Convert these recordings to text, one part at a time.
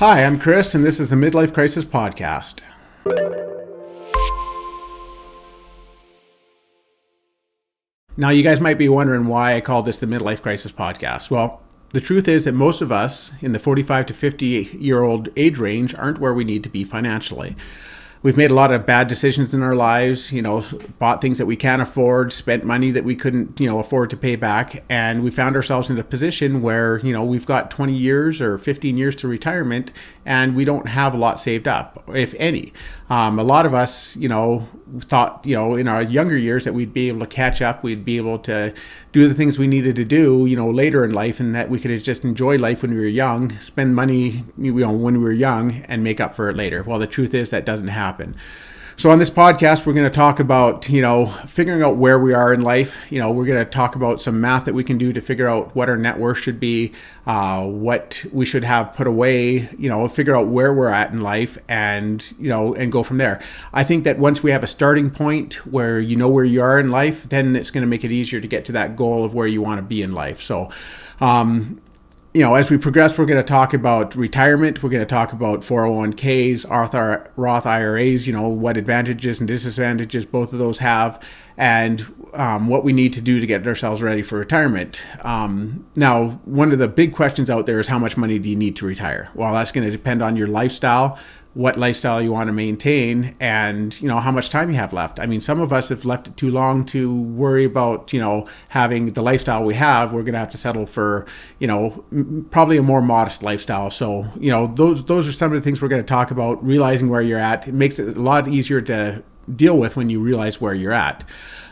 Hi, I'm Chris, and this is the Midlife Crisis Podcast. Now, you guys might be wondering why I call this the Midlife Crisis Podcast. Well, the truth is that most of us in the 45 to 50-year-old age range aren't where we need to be financially. We've made a lot of bad decisions in our lives, bought things that we can't afford, spent money that we couldn't, afford to pay back. And we found ourselves in a position where, we've got 20 years or 15 years to retirement and we don't have a lot saved up, if any. A lot of us, thought, in our younger years that we'd be able to catch up, we'd be able to do the things we needed to do, later in life, and that we could just enjoy life when we were young, spend money, when we were young and make up for it later. Well, the truth is that doesn't happen. So on this podcast, we're going to talk about, figuring out where we are in life. We're going to talk about some math that we can do to figure out what our net worth should be, what we should have put away, figure out where we're at in life and go from there. I think that once we have a starting point where you know where you are in life, then it's going to make it easier to get to that goal of where you want to be in life. So, as we progress, we're going to talk about retirement. We're going to talk about 401ks, Roth IRAs, what advantages and disadvantages both of those have, and what we need to do to get ourselves ready for retirement. Now, one of the big questions out there is how much money do you need to retire? Well, that's going to depend on your lifestyle, what lifestyle you want to maintain, and how much time you have left. I mean, some of us have left it too long to worry about having the lifestyle we have. We're going to have to settle for probably a more modest lifestyle. So those are some of the things we're going to talk about. Realizing where you're at, it makes it a lot easier to deal with when you realize where you're at.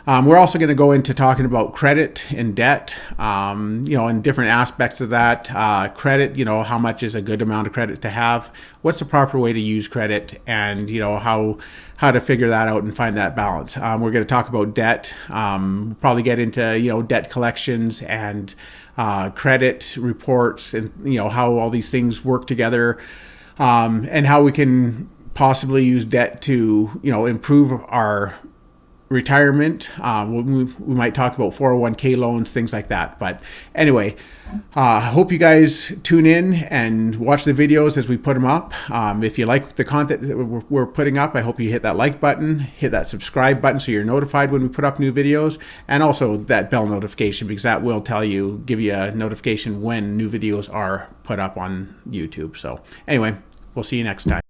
We're also going to go into talking about credit and debt, and different aspects of that. Credit, how much is a good amount of credit to have? What's the proper way to use credit? And, how to figure that out and find that balance. We're going to talk about debt, probably get into, debt collections and credit reports and, how all these things work together, and how we can possibly use debt to, improve our retirement. We might talk about 401k loans, things like that. But anyway, I hope you guys tune in and watch the videos as we put them up. If you like the content that we're putting up, I hope you hit that like button, hit that subscribe button so you're notified when we put up new videos, and also that bell notification, because that will give you a notification when new videos are put up on YouTube. So anyway, we'll see you next time.